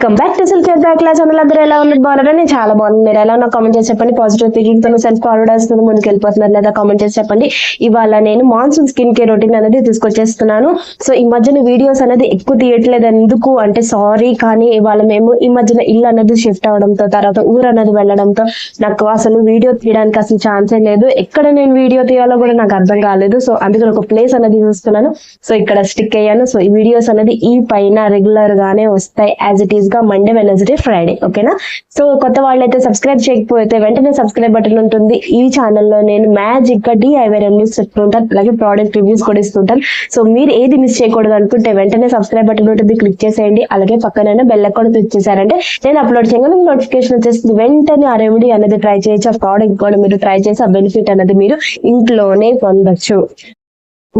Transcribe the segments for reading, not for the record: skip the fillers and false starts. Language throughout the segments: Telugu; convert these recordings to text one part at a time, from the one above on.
Come back to self back class. అందరూ ఎలా ఉన్నట్టు బాగున్నారా? నేను చాలా బాగున్నాను. మీరు ఎలా ఉన్నా కామెంట్ చేసి చెప్పండి. పాజిటివ్ థింకింగ్ తో సెల్ఫ్ కాన్ఫిడెన్స్ తో ముందుకు వెళ్ళిపోతున్నారు లేదా కామెంట్ చేసి చెప్పండి. ఇవాళ నేను మాన్సూన్ స్కిన్ కేర్ రొటీన్ అనేది తీసుకొచ్చేస్తున్నాను. సో ఈ మధ్యన వీడియోస్ అనేది ఎక్కువ తీయట్లేదు. ఎందుకు అంటే సారీ, కానీ ఇవాళ మేము ఈ మధ్యన ఇల్లు అనేది షిఫ్ట్ అవడంతో తర్వాత ఊరు అనేది వెళ్ళడంతో నాకు అసలు వీడియో తీయడానికి అసలు ఛాన్సే లేదు. ఎక్కడ నేను వీడియో తీయాలో కూడా నాకు అర్థం కాలేదు. సో అందుకని ఒక ప్లేస్ అనేది చూస్తున్నాను. సో ఇక్కడ స్టిక్ అయ్యాను. సో ఈ వీడియోస్ అనేది ఈ పైన రెగ్యులర్ గానే వస్తాయి యాజ్ ఇట్ ఈస్ గా మండే, వెనస్డే, ఫ్రైడే. ఓకేనా? సో కొత్త వాళ్ళైతే సబ్స్క్రైబ్ చేయకపోతే వెంటనే సబ్స్క్రైబ్ బటన్ ఉంటుంది. ఈ ఛానల్లో నేను మ్యాజిక్ గా DIY రెవ్యూస్ చెప్తుంటాను, అలాగే ప్రోడక్ట్ రివ్యూస్ కూడా ఇస్తుంటాను. సో మీరు ఏది మిస్ చేయకూడదు అనుకుంటే వెంటనే సబ్స్క్రైబ్ బటన్ ఉంటుంది, క్లిక్ చేసేయండి. అలాగే పక్కన బెల్ ఐకాన్ క్లిక్ చేశారంటే నేను అప్లోడ్ చేయగానే నోటిఫికేషన్ వచ్చేస్తుంది. వెంటనే ఆ రెమెడీ అనేది ట్రై చేయొచ్చు, ఆ ప్రోడక్ట్ కూడా మీరు ట్రై చేసి ఆ బెనిఫిట్ అనేది మీరు ఇంట్లోనే పొందొచ్చు.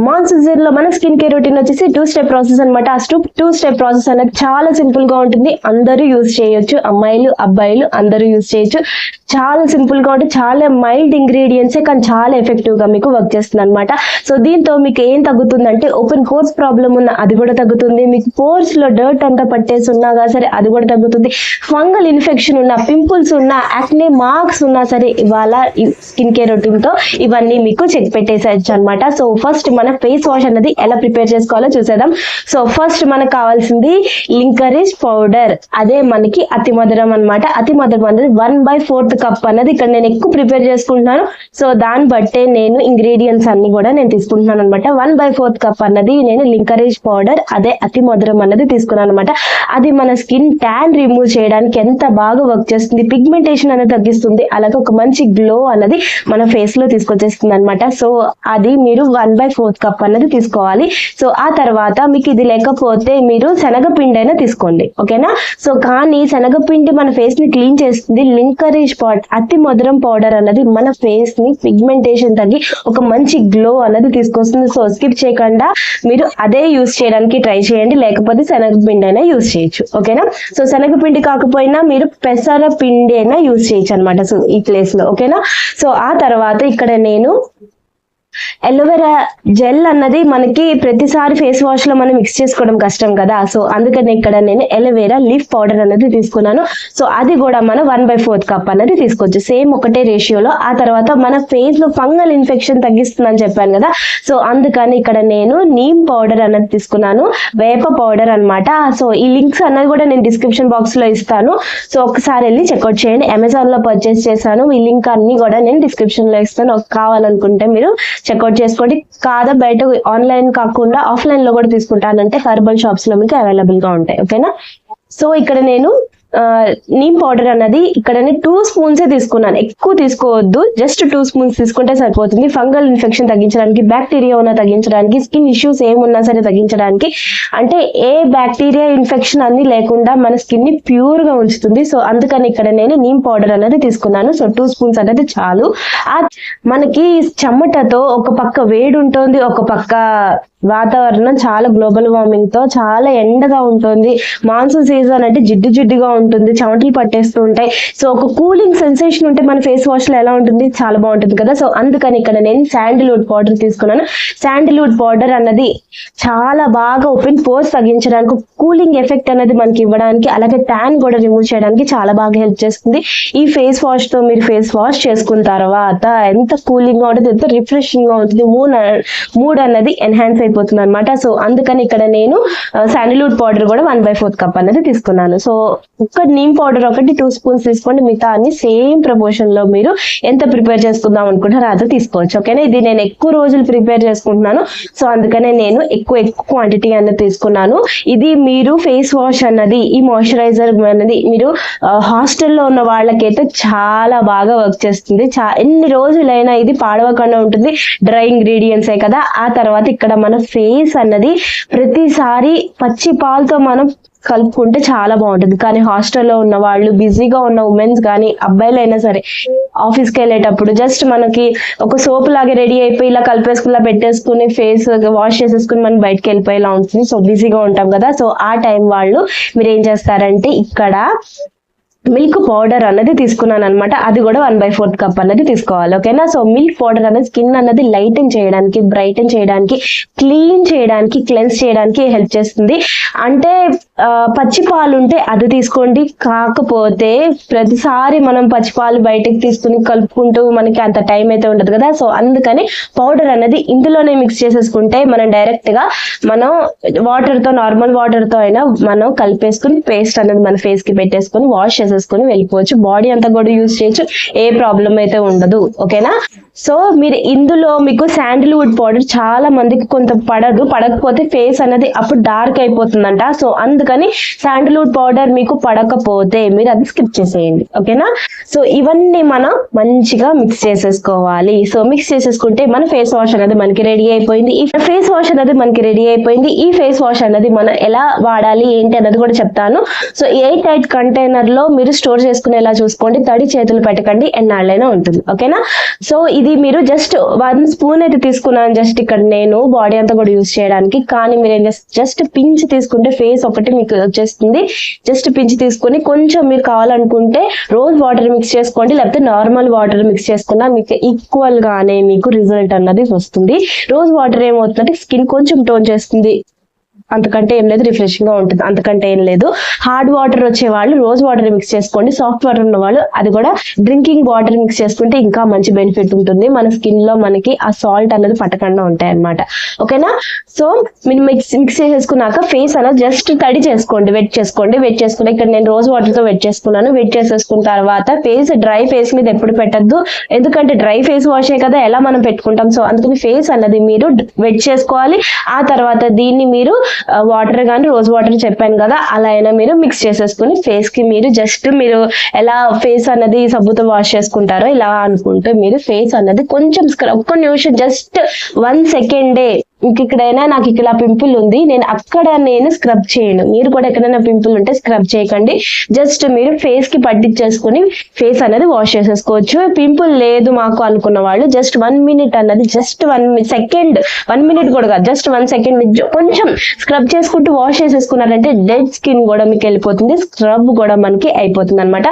మాన్సూన్ సీజన్ లో మన స్కిన్ కేర్ రొటీన్ వచ్చేసి 2 స్టెప్ ప్రాసెస్ అనమాట. ఆ 2 స్టెప్ ప్రాసెస్ అనేది చాలా సింపుల్ గా ఉంటుంది. అందరూ యూజ్ చేయొచ్చు, అమ్మాయిలు అబ్బాయిలు అందరూ యూజ్ చేయొచ్చు. చాలా సింపుల్ గా ఉంటుంది, చాలా మైల్డ్ ఇంగ్రీడియంట్సే కానీ చాలా ఎఫెక్టివ్ గా మీకు వర్క్ చేస్తుంది అనమాట. సో దీంతో మీకు ఏం తగ్గుతుందంటే ఓపెన్ పోర్స్ ప్రాబ్లం ఉన్న అది కూడా తగ్గుతుంది. మీకు పోర్స్ లో డర్ట్ అంతా పట్టేసి ఉన్నా సరే అది కూడా తగ్గుతుంది. ఫంగల్ ఇన్ఫెక్షన్ ఉన్న, పింపుల్స్ ఉన్న, యాక్నే మార్క్స్ ఉన్నా సరే ఇవాళ స్కిన్ కేర్ రొటీన్ తో ఇవన్నీ మీకు చెక్ పెట్టేసేయచ్చు అనమాట. సో ఫస్ట్ మన ఫేస్ వాష్ అనేది ఎలా ప్రిపేర్ చేసుకోవాలో చూసేద్దాం. సో ఫస్ట్ మనకు కావాల్సింది లింకరిష్ పౌడర్, అదే మనకి అతి మధురం అనమాట. అతి మధురం అనేది 1/4 కప్ అనేది ఇక్కడ నేను ఎక్కువ ప్రిపేర్ చేసుకుంటున్నాను. సో దాన్ని బట్టే నేను ఇంగ్రీడియంట్స్ అన్ని కూడా నేను తీసుకుంటున్నాను అనమాట. 1/4 కప్ అన్నది నేను లింకరిష్ పౌడర్, అదే అతి మధురం అనేది తీసుకున్నాను అనమాట. అది మన స్కిన్ ట్యాన్ రిమూవ్ చేయడానికి ఎంత బాగా వర్క్ చేస్తుంది, పిగ్మెంటేషన్ అనేది తగ్గిస్తుంది, అలాగే ఒక మంచి గ్లో అనేది మన ఫేస్ లో తీసుకొచ్చేస్తుంది అనమాట. సో అది మీరు 1/4 కప్ అనేది తీసుకోవాలి. సో ఆ తర్వాత మీకు ఇది లేకపోతే మీరు శనగపిండి అయినా తీసుకోండి. ఓకేనా? సో కానీ శనగపిండి మన ఫేస్ ని క్లీన్ చేస్తుంది. లింకరిష్ పౌడర్, అతి మధురం పౌడర్ అనేది మన ఫేస్ ని పిగ్మెంటేషన్ తగ్గి ఒక మంచి గ్లో అనేది తీసుకొస్తుంది. సో స్కిప్ చేయకుండా మీరు అదే యూజ్ చేయడానికి ట్రై చేయండి, లేకపోతే శనగపిండి అయినా యూజ్ చేయొచ్చు. ఓకేనా? సో శనగపిండి కాకపోయినా మీరు పెసర పిండి అయినా యూజ్ చేయొచ్చు అనమాట. సో ఈ ప్లేస్ లో. ఓకేనా? సో ఆ తర్వాత ఇక్కడ నేను ఎలోవెరా జెల్ అన్నది మనకి ప్రతిసారి ఫేస్ వాష్ లో మనం మిక్స్ చేసుకోవడం కష్టం కదా. సో అందుకని ఇక్కడ నేను ఎలోవెరా లీఫ్ పౌడర్ అనేది తీసుకున్నాను. సో అది కూడా మనం 1/4 కప్ అనేది తీసుకోవచ్చు, సేమ్ ఒకటే రేషియోలో. ఆ తర్వాత మన ఫేస్ లో ఫంగల్ ఇన్ఫెక్షన్ తగ్గిస్తుందని చెప్పాను కదా. సో అందుకని ఇక్కడ నేను నీమ్ పౌడర్ అనేది తీసుకున్నాను, వేప పౌడర్ అనమాట. సో ఈ లింక్స్ అన్నది కూడా నేను డిస్క్రిప్షన్ బాక్స్ లో ఇస్తాను. సో ఒకసారి వెళ్ళి చెక్అవుట్ చేయండి. అమెజాన్ లో పర్చేస్ చేశాను, ఈ లింక్ అన్ని కూడా నేను డిస్క్రిప్షన్ లో ఇస్తాను. కావాలనుకుంటే మీరు చెక్అవుట్ చేసుకోండి. కాదా బయట ఆన్లైన్ కాకుండా ఆఫ్లైన్ లో కూడా తీసుకుంటానంటే హెర్బల్ షాప్స్ లో మీకు అవైలబుల్ గా ఉంటాయి. ఓకేనా? సో ఇక్కడ నేను నీమ్ పౌడర్ అన్నది ఇక్కడ 2 స్పూన్స్ తీసుకున్నాను, ఎక్కువ తీసుకోవద్దు, జస్ట్ 2 స్పూన్స్ తీసుకుంటే సరిపోతుంది. ఫంగల్ ఇన్ఫెక్షన్ తగ్గించడానికి, బ్యాక్టీరియా ఉన్న తగ్గించడానికి, స్కిన్ ఇష్యూస్ ఏమున్నా సరే తగ్గించడానికి, అంటే ఏ బ్యాక్టీరియా ఇన్ఫెక్షన్ అన్ని లేకుండా మన స్కిన్ ని ప్యూర్ గా ఉంచుతుంది. సో అందుకని ఇక్కడ నేను నీమ్ పౌడర్ అనేది తీసుకున్నాను. సో 2 స్పూన్స్ అనేది చాలు. మనకి చెమటతో ఒక పక్క వేడి ఉంటుంది, ఒక పక్క వాతావరణం చాలా గ్లోబల్ వార్మింగ్ తో చాలా ఎండగా ఉంటుంది. మాన్సూన్ సీజన్ అంటే జిడ్డుగా ఉంటుంది, చెమటలు పట్టేస్తూ ఉంటాయి. సో ఒక కూలింగ్ సెన్సేషన్ ఉంటే మన ఫేస్ వాష్ లో ఎలా ఉంటుంది, చాలా బాగుంటుంది కదా. సో అందుకని ఇక్కడ నేను శాండిల్వుడ్ పౌడర్ తీసుకున్నాను. శాండిల్వుడ్ పౌడర్ అన్నది చాలా బాగా ఓపెన్ పోర్స్ తగ్గించడానికి, కూలింగ్ ఎఫెక్ట్ అనేది మనకి ఇవ్వడానికి, అలాగే ట్యాన్ కూడా రిమూవ్ చేయడానికి చాలా బాగా హెల్ప్ చేస్తుంది. ఈ ఫేస్ వాష్ తో మీరు ఫేస్ వాష్ చేసుకున్న తర్వాత ఎంత కూలింగ్ గా ఉంటుంది, ఎంత రిఫ్రెషింగ్ గా ఉంటుంది, మూడ్ అన్నది ఎన్హాన్స్ అయిపోతుంది అనమాట. సో అందుకని ఇక్కడ నేను శాండిల్వుడ్ పౌడర్ కూడా 1/4 కప్ అనేది తీసుకున్నాను. సో ఒక్క నీమ్ పౌడర్ ఒకటి 2 స్పూన్స్ తీసుకోండి, మిగతా అన్ని సేమ్ ప్రపోర్షన్ లో మీరు ఎంత ప్రిపేర్ చేసుకుందాం అనుకుంటారో అదే తీసుకోవచ్చు. ఓకేనా? ఇది నేను ఎక్కువ రోజులు ప్రిపేర్ చేసుకుంటున్నాను, సో అందుకనే నేను ఎక్కువ క్వాంటిటీ అనేది తీసుకున్నాను. ఇది మీరు ఫేస్ వాష్ అన్నది, ఈ మాయిశ్చరైజర్ అనేది మీరు హాస్టల్లో ఉన్న వాళ్ళకైతే చాలా బాగా వర్క్ చేస్తుంది. ఎన్ని రోజులైనా ఇది పాడవకుండా ఉంటుంది, డ్రై ఇంగ్రీడియంట్సే కదా. ఆ తర్వాత ఇక్కడ మన ఫేస్ అన్నది ప్రతిసారి పచ్చి పాలతో మనం కలుపుకుంటే చాలా బాగుంటుంది. కానీ హాస్టల్లో ఉన్న వాళ్ళు, బిజీగా ఉన్న ఉమెన్స్ కానీ అబ్బాయిలైనా సరే ఆఫీస్కి వెళ్ళేటప్పుడు జస్ట్ మనకి ఒక సోప్ లాగా రెడీ అయిపోయి ఇలా కలిపేసుకుని పెట్టేసుకుని ఫేస్ వాష్ చేసేసుకుని మనం బయటకు వెళ్ళిపోయేలా ఉంటుంది. సో బిజీగా ఉంటాం కదా. సో ఆ టైం వాళ్ళు మీరు ఏం చేస్తారంటే ఇక్కడ మిల్క్ పౌడర్ అన్నది తీసుకున్నాను అనమాట. అది కూడా 1/4 కప్ అన్నది తీసుకోవాలి. ఓకేనా. సో మిల్క్ పౌడర్ అనేది స్కిన్ అన్నది లైటన్ చేయడానికి, బ్రైటన్ చేయడానికి, క్లీన్ చేయడానికి, క్లెన్స్ చేయడానికి హెల్ప్ చేస్తుంది. అంటే పచ్చి పాలు ఉంటే అది తీసుకోండి. కాకపోతే ప్రతిసారి మనం పచ్చి పాలు బయటకు తీసుకుని కలుపుకుంటూ మనకి అంత టైం అయితే ఉండదు కదా. సో అందుకని పౌడర్ అనేది ఇందులోనే మిక్స్ చేసేసుకుంటే మనం డైరెక్ట్ గా మనం వాటర్ తో, నార్మల్ వాటర్ తో అయినా మనం కలిపేసుకుని పేస్ట్ అనేది మన ఫేస్ కి పెట్టేసుకుని వాష్ చేసేసుకుని వెళ్ళిపోవచ్చు. బాడీ అంతా కూడా యూజ్ చేయొచ్చు, ఏ ప్రాబ్లం అయితే ఉండదు. ఓకేనా. సో మీరు ఇందులో మీకు శాండిల్వుడ్ పౌడర్ చాలా మందికి కొంత పడకపోతే ఫేస్ అనేది అప్పుడు డార్క్ అయిపోతుందంట. సో అందుకని శాండిల్వుడ్ పౌడర్ మీకు పడకపోతే మీరు అది స్కిప్ చేసేయండి. ఓకేనా. సో ఇవన్నీ మనం మంచిగా మిక్స్ చేసేసుకోవాలి. సో మిక్స్ చేసేసుకుంటే మన ఫేస్ వాష్ అనేది మనకి రెడీ అయిపోయింది. ఈ ఫేస్ వాష్ అనేది మనకి రెడీ అయిపోయింది. ఈ ఫేస్ వాష్ అనేది మనం ఎలా వాడాలి ఏంటి అన్నది కూడా చెప్తాను. సో ఎయిర్ టైట్ కంటైనర్ లో మీరు స్టోర్ చేసుకునేలా చూసుకోండి. తడి చేతులు పెట్టకండి, ఎన్నాళ్ళైనా ఉంటుంది. ఓకేనా. సో ఇది మీరు జస్ట్ 1 స్పూన్ అయితే తీసుకున్నాను, జస్ట్ ఇక్కడ నేను బాడీ అంతా కూడా యూజ్ చేయడానికి. కానీ మీరు జస్ట్ పించ్ తీసుకుంటే ఫేస్ ఒకటి మీకు వచ్చేస్తుంది. జస్ట్ పించ్ తీసుకుని కొంచెం మీరు కావాలనుకుంటే రోజ్ వాటర్ మిక్స్ చేసుకోండి, లేకపోతే నార్మల్ వాటర్ మిక్స్ చేసుకున్నా మీకు ఈక్వల్ గానే మీకు రిజల్ట్ అన్నది వస్తుంది. రోజ్ వాటర్ ఏమవుతుందంటే స్కిన్ కొంచెం టోన్ చేస్తుంది, అంతకంటే ఏం లేదు, రిఫ్రెషింగ్ గా ఉంటుంది, అంతకంటే ఏం లేదు. హార్డ్ వాటర్ వచ్చే వాళ్ళు రోజ్ వాటర్ మిక్స్ చేసుకోండి. సాఫ్ట్ వాటర్ ఉన్న వాళ్ళు అది కూడా డ్రింకింగ్ వాటర్ మిక్స్ చేసుకుంటే ఇంకా మంచి బెనిఫిట్ ఉంటుంది. మన స్కిన్ లో మనకి ఆ సాల్ట్ అనేది పట్టకుండా ఉంటాయి అన్నమాట. ఓకేనా. సో మీరు మిక్స్ చేసేసుకున్నాక ఫేస్ అనేది జస్ట్ తడి చేసుకోండి, వెట్ చేసుకోండి. వెట్ చేసుకుని ఇక్కడ నేను రోజ్ వాటర్ తో వెట్ చేసుకున్నాను. వెట్ చేసేసుకున్న తర్వాత ఫేస్ డ్రై ఫేస్ మీద ఎప్పుడు పెట్టద్దు, ఎందుకంటే డ్రై ఫేస్ వాషే కదా ఎలా మనం పెట్టుకుంటాం. సో అందుకని ఫేస్ అన్నది మీరు వెట్ చేసుకోవాలి. ఆ తర్వాత దీన్ని మీరు వాటర్ కానీ రోజ్ వాటర్ చెప్పాను కదా అలా అయినా మీరు మిక్స్ చేసేసుకుని ఫేస్ కి మీరు జస్ట్ మీరు ఎలా ఫేస్ అన్నది సబ్బుతో వాష్ చేసుకుంటారో ఇలా అనుకుంటూ మీరు ఫేస్ అన్నది కొంచెం ఒక్క నిమిషం జస్ట్ 1 సెకండే. ఇక్కడైనా నాకు ఇక్కడ పింపుల్ ఉంది, నేను స్క్రబ్ చేయను. మీరు కూడా ఎక్కడైనా పింపుల్ ఉంటే స్క్రబ్ చేయకండి. జస్ట్ మీరు ఫేస్ కి పట్టించేసుకుని ఫేస్ అనేది వాష్ చేసేసుకోవచ్చు. పింపుల్ లేదు మాకు అనుకున్న వాళ్ళు జస్ట్ 1 మినిట్ అన్నది, జస్ట్ 1 సెకండ్, 1 మినిట్ కూడా కాదు, జస్ట్ 1 సెకండ్ కొంచెం స్క్రబ్ చేసుకుంటూ వాష్ చేసేసుకున్నారంటే డెడ్ స్కిన్ కూడా మీకు వెళ్ళిపోతుంది, స్క్రబ్ కూడా మనకి అయిపోతుంది అనమాట.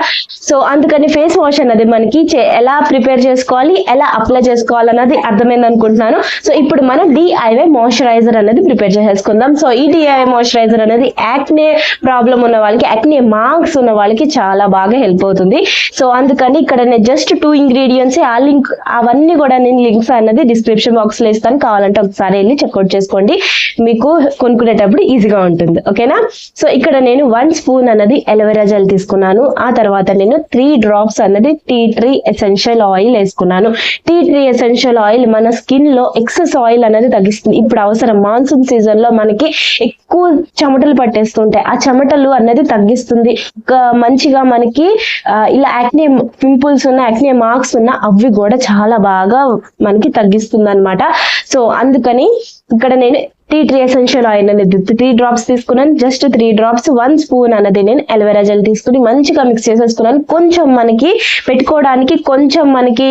సో అందుకని ఫేస్ వాష్ అన్నది మనకి ఎలా ప్రిపేర్ చేసుకోవాలి, ఎలా అప్లై చేసుకోవాలి అన్నది అర్థమైంది అనుకుంటున్నాను. సో ఇప్పుడు మనం DIY మాయిశ్చరైజర్ అనేది ప్రిపేర్ చేసేసుకుందాం. సో ఈ DIY మాయిశ్చరైజర్ అనేది యాక్నే ప్రాబ్లం ఉన్న వాళ్ళకి, యాక్నే మార్క్స్ ఉన్న వాళ్ళకి చాలా బాగా హెల్ప్ అవుతుంది. సో అందుకని ఇక్కడ నేను జస్ట్ 2 ఇంగ్రీడియంట్స్, ఆ లింక్ అవన్నీ కూడా నేను లింక్స్ అనేది డిస్క్రిప్షన్ బాక్స్ లో ఇస్తాను, కావాలంటే ఒకసారి వెళ్ళి చెక్అవుట్ చేసుకోండి, మీకు కొనుక్కునేటప్పుడు ఈజీగా ఉంటుంది. ఓకేనా. సో ఇక్కడ నేను 1 స్పూన్ అన్నది ఎలోవెరా జెల్ తీసుకున్నాను. ఆ తర్వాత నేను 3 డ్రాప్స్ అన్నది టీ ట్రీ ఎసెన్షియల్ ఆయిల్ వేసుకున్నాను. టీ ట్రీ ఎసెన్షియల్ ఆయిల్ మన స్కిన్ లో ఎక్సెస్ ఆయిల్ అనేది తగ్గిస్తుంది. ఇప్పుడు అవసరం, మాన్సూన్ సీజన్ లో మనకి ఎక్కువ చెమటలు పట్టేస్తుంటాయి, ఆ చెమటలు అన్నది తగ్గిస్తుంది. మంచిగా మనకి ఇలా యాక్నే పింపుల్స్ ఉన్న, యాక్నే మార్క్స్ ఉన్న అవి కూడా చాలా బాగా మనకి తగ్గిస్తుంది అనమాట. సో అందుకని ఇక్కడ నేను టీ ట్రీ ఎసెన్షియల్ ఆయిల్ అనేది 3 డ్రాప్స్ తీసుకున్నాను. జస్ట్ 3 డ్రాప్స్ 1 స్పూన్ అన్నది నేను ఎలోవెరా జెల్ తీసుకుని మంచిగా మిక్స్ చేసేసుకున్నాను. కొంచెం మనకి పెట్టుకోవడానికి కొంచెం మనకి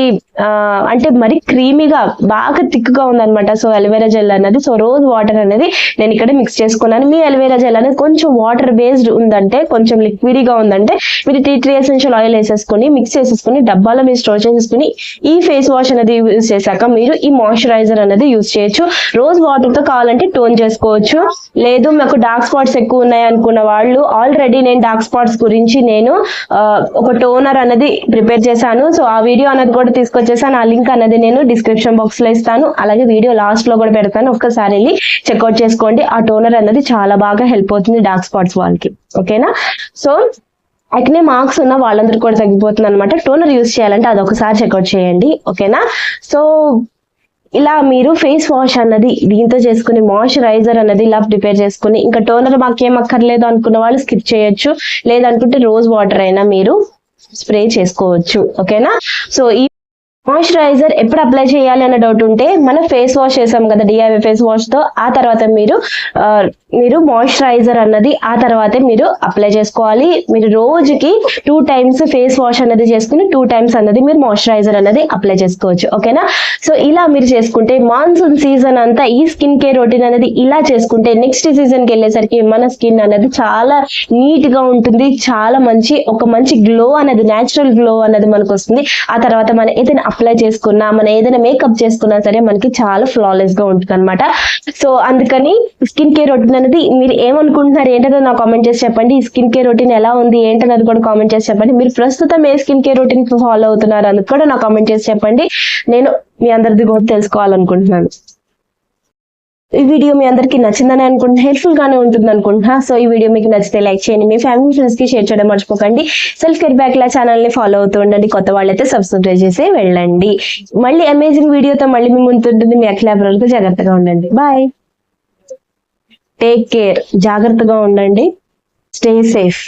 అంటే మరి క్రీమీగా బాగా థిక్గా ఉందన్నమాట. సో ఎలోవెరా జెల్ అన్నది, సో రోజ్ వాటర్ అనేది నేను ఇక్కడ మిక్స్ చేసుకున్నాను. మీ ఎలోవెరా జెల్ అనేది కొంచెం వాటర్ బేస్డ్ ఉందంటే, కొంచెం లిక్విడీగా ఉందంటే మీరు టీ ట్రీ ఎసెన్షియల్ ఆయిల్ వేసేసుకుని మిక్స్ చేసేసుకుని డబ్బాలో మీరు స్టోర్ చేసేసుకుని ఈ ఫేస్ వాష్ అనేది యూజ్ చేశాక మీరు ఈ మాయిశ్చరైజర్ అనేది యూజ్ చేయొచ్చు. రోజ్ వాటర్ తో కావాలంటే టోన్ చేసుకోవచ్చు. లేదు మాకు డార్క్ స్పాట్స్ ఎక్కువ ఉన్నాయి అనుకున్న వాళ్ళు, ఆల్రెడీ నేను డార్క్ స్పాట్స్ గురించి నేను ఒక టోనర్ అనేది ప్రిపేర్ చేశాను. సో ఆ వీడియో అనేది కూడా తీసుకొచ్చేసాను, ఆ లింక్ అనేది నేను డిస్క్రిప్షన్ బాక్స్ లో ఇస్తాను, అలాగే వీడియో లాస్ట్ లో కూడా పెడతాను, ఒక్కసారి వెళ్ళి చెక్అవుట్ చేసుకోండి. ఆ టోనర్ అనేది చాలా బాగా హెల్ప్ అవుతుంది డార్క్ స్పాట్స్ వాళ్ళకి. ఓకేనా. సో యాక్నే మార్క్స్ ఉన్న వాళ్ళందరికీ కూడా తగ్గిపోతుంది అనమాట. టోనర్ యూజ్ చేయాలంటే అది ఒకసారి చెక్అవుట్ చేయండి. ఓకేనా. సో ఇలా మీరు ఫేస్ వాష్ అన్నది దీంతో చేసుకుని, మాయిశ్చరైజర్ అన్నది ఇలా ప్రిపేర్ చేసుకుని, ఇంకా టోనర్ మాకేం అక్కర్లేదు అనుకున్న వాళ్ళు స్కిప్ చేయొచ్చు, లేదనుకుంటే రోజ్ వాటర్ అయినా మీరు స్ప్రే చేసుకోవచ్చు. ఓకేనా. సో ఈ మాయిశ్చరైజర్ ఎప్పుడు అప్లై చేయాలి అన్న డౌట్ ఉంటే మనం ఫేస్ వాష్ చేసాం కదా డిఐవై ఫేస్ వాష్ తో, ఆ తర్వాత మీరు మాయిశ్చరైజర్ అన్నది ఆ తర్వాతే మీరు అప్లై చేసుకోవాలి. మీరు రోజుకి 2 times ఫేస్ వాష్ అన్నది చేసుకుని 2 times అన్నది మీరు మాయిశ్చరైజర్ అన్నది అప్లై చేసుకోవచ్చు. ఓకేనా? సో ఇలా మీరు చేసుకుంటే మాన్సూన్ సీజన్ అంతా ఈ స్కిన్ కేర్ రొటీన్ అనేది ఇలా చేసుకుంటే నెక్స్ట్ సీజన్ కి వెళ్ళేసరికి మన స్కిన్ అనేది చాలా నీట్ గా ఉంటుంది. చాలా ఒక మంచి గ్లో అనేది, న్యాచురల్ గ్లో అనేది మనకు వస్తుంది. ఆ తర్వాత మనం ఏదైనా అప్లై చేసుకున్నా, మనం ఏదైనా మేకప్ చేసుకున్నా సరే మనకి చాలా ఫ్లాలెస్ గా ఉంటుంది అనమాట. సో అందుకని స్కిన్ కేర్ రొటీన్ అనేది మీరు ఏమనుకుంటున్నారు ఏంటో నాకు కామెంట్ చేసి చెప్పండి. ఈ స్కిన్ కేర్ రొటీన్ ఎలా ఉంది ఏంటనేది కూడా కామెంట్ చేసి చెప్పండి. మీరు ప్రస్తుతం ఏ స్కిన్ కేర్ రొటీన్ ఫాలో అవుతున్నారు అని కూడా నాకు కామెంట్ చేసి చెప్పండి. నేను మీ అందరిది కూడా తెలుసుకోవాలనుకుంటున్నాను. ఈ వీడియో మీ అందరికి నచ్చిందని అనుకుంటున్నా, హెల్ప్ఫుల్ గానే ఉంటుంది అనుకుంటున్నా. సో ఈ వీడియో మీకు నచ్చితే లైక్ చేయండి, మీ ఫ్యామిలీ ఫ్రెండ్స్ కి షేర్ చేయడం మర్చిపోకండి. సెల్ఫ్ కేర్ బ్యాక్లా ఛానల్ ని ఫాలో అవుతూ ఉండండి. కొత్త వాళ్ళైతే సబ్స్క్రైబ్ చేసి వెళ్ళండి. మళ్ళీ అమేజింగ్ వీడియోతో మళ్ళీ మీ ముందుంటుంది. మీ అఖిల వరకు జాగ్రత్తగా ఉండండి. బాయ్, టేక్ కేర్, జాగ్రత్తగా ఉండండి, స్టే సేఫ్.